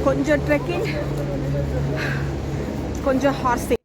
கொஞ்சம் ட்ரெக்கிங், கொஞ்சம் horsing.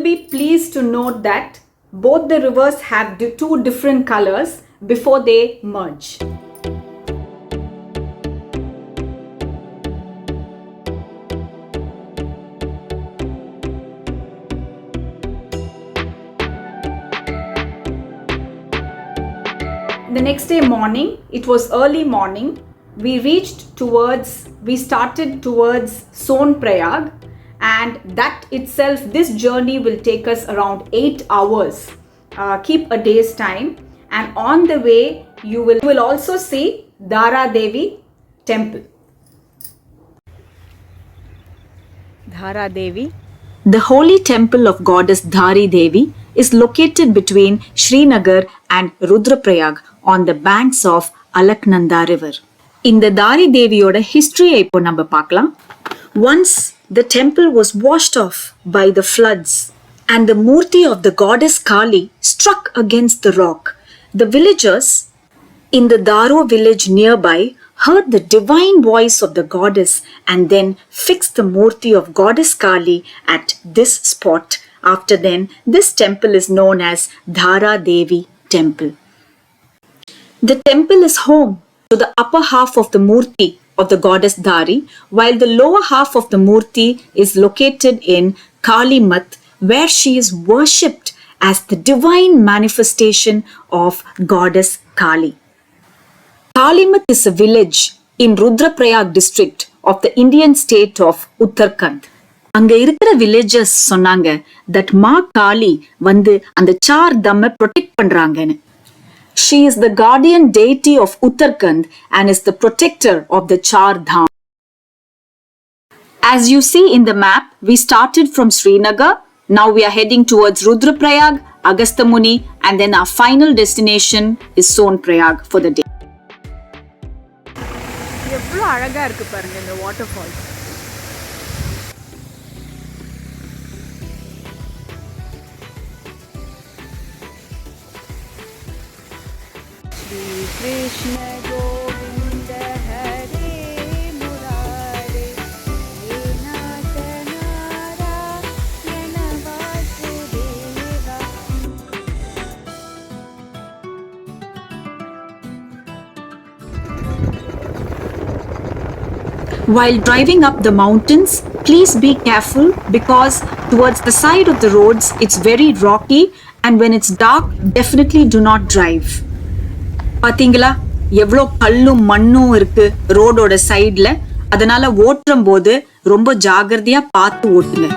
Be pleased to note that both the rivers have two different colors before they merge. The next day morning, it was early morning, we started towards Sonprayag, and that itself, this journey will take us around 8 hours. Keep a day's time, and on the way you will also see Dhara Devi temple. Dhara Devi. The holy temple of goddess Dhari Devi is located between Srinagar and Rudraprayag on the banks of Alaknanda river. இந்த தாரி தேவியோட ஹிஸ்டரியை இப்போ நம்ம பார்க்கலாம். Once the temple was washed off by the floods and the murti of the goddess Kali struck against the rock. The villagers in the Daro village nearby heard the divine voice of the goddess and then fixed the murti of goddess Kali at this spot. After then, this temple is known as Dhara Devi temple. The temple is home to the upper half of the murti of the goddess Dhari, while the lower half of the murti is located in Kalimat, where she is worshipped as the divine manifestation of goddess Kali. Kalimat is a village in Rudraprayag district of the Indian state of Uttarakhand. அங்க இருக்கிற villages சொன்னாங்க that மா காளி வந்து அந்த sir தம்மை protect பண்றாங்கன்னு. She is the guardian deity of Uttarakhand and is the protector of the Char Dham. As you see in the map, we started from Srinagar. Now we are heading towards Rudraprayag, Agastya Muni, and then our final destination is Sonprayag for the day. எவ்வளவு அழகா இருக்கு பாருங்க இந்த waterfall. Krishna Govinda Hare Murare He Natanara Yana Vasudeva. While driving up the mountains, please be careful because towards the side of the roads it's very rocky, and when it's dark, definitely do not drive. பாத்தீங்களா எவ்வளோ கல்லும் மண்ணும் இருக்கு ரோடோட சைடுல, அதனால ஓட்டும் போது ரொம்ப ஜாகிரதையா பார்த்து ஓட்டுங்க.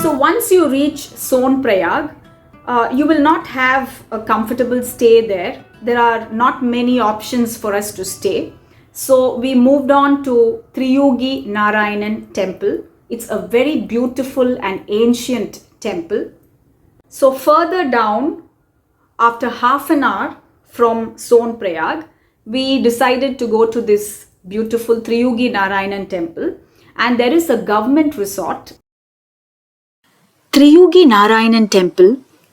So once you reach Sonprayag, you will not have a comfortable stay there. There are not many options for us to stay. So we moved on to Triyugi Narayanan temple. It's a very beautiful and ancient temple. So further down, after half an hour from Sonprayag, we decided to go to this beautiful Triyugi Narayanan temple, and there is a government resort. Triyugi Narayanan temple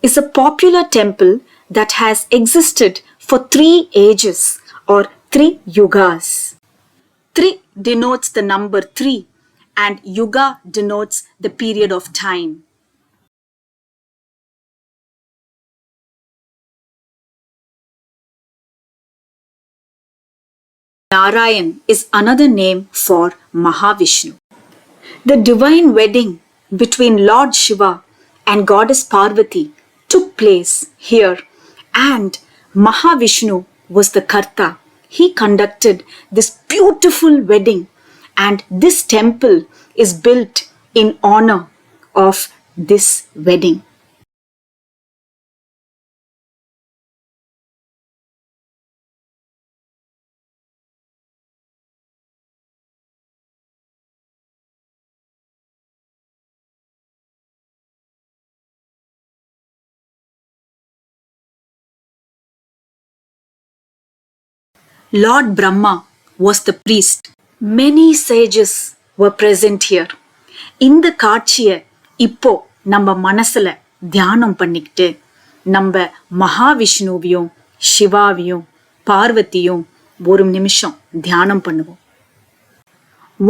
is a popular temple that has existed for 3 ages or 3 yugas. 3 denotes the number 3 and yuga denotes the period of time. Narayan is another name for Mahavishnu. The divine wedding between Lord Shiva and Goddess Parvati took place here, and Mahavishnu was the Karta. He conducted this beautiful wedding, and this temple is built in honor of this wedding. Lord Brahma was the priest. Many sages were present here. இந்த காட்சியை இப்போ நம்ம மனசுல தியானம் பண்ணிக்கிட்டு நம்ம மகாவிஷ்ணுவையும் சிவாவையும் பார்வதியும் ஒரு நிமிஷம் தியானம் பண்ணுவோம்.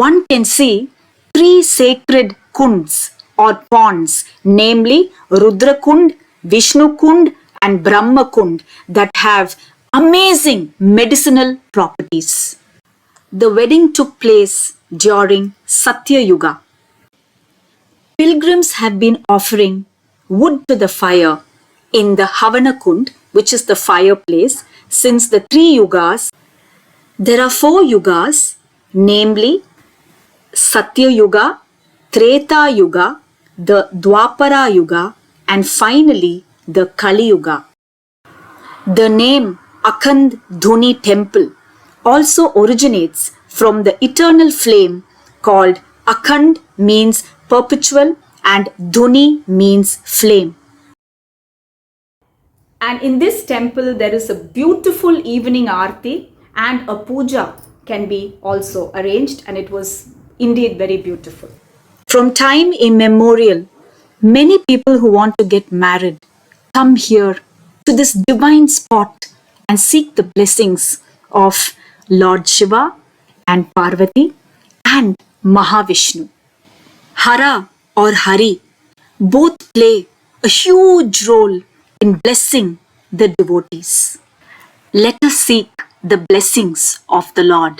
One can see three sacred kunds or ponds, namely Rudra Kund, Vishnu Kund and Brahma Kund that have amazing medicinal properties. The wedding took place during Satya Yuga. Pilgrims have been offering wood to the fire in the Havana Kund, which is the fireplace, since the 3 yugas. There are 4 yugas, namely Satya Yuga, Treta Yuga, the Dwapara Yuga, and finally the Kali Yuga. The name Akhand Dhuni Temple also originates from the eternal flame called Akhand, means perpetual, and Dhuni means flame. And in this temple there is a beautiful evening aarti and a puja can be also arranged, and it was indeed very beautiful. From time immemorial, many people who want to get married come here to this divine spot and seek the blessings of Lord Shiva and Parvati and Mahavishnu. Hara or Hari both play a huge role in blessing the devotees. Let us seek the blessings of the Lord.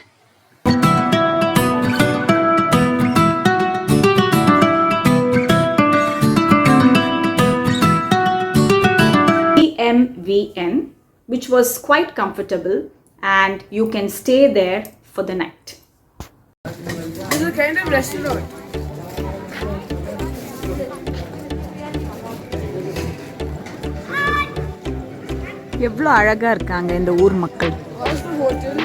PMVN, which was quite comfortable, and you can stay there for the night. This is a kind of restaurant. எவ்வளோ அழகா இருக்காங்க இந்த ஊர் மக்கள். What's the hotel?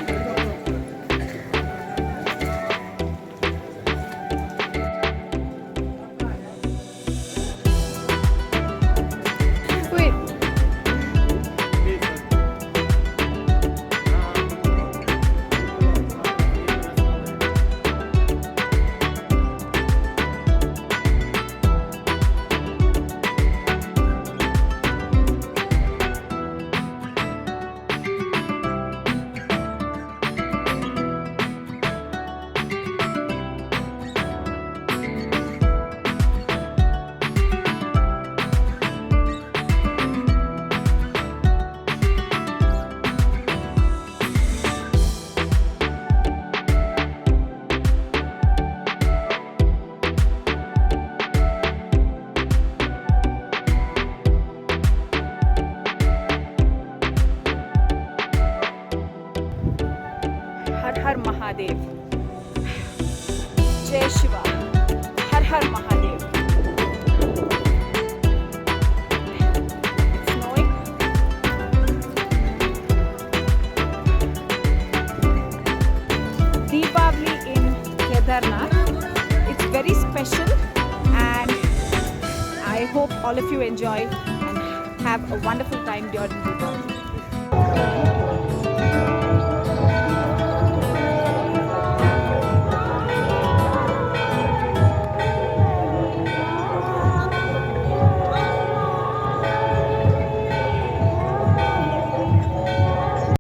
Wait. हर हर महादेव. जय शिवा. हर हर Mahadev. It's snowing. Deepavali in Kedarnath. It's very special, and I hope all of you enjoy and have a wonderful time during Deepavali.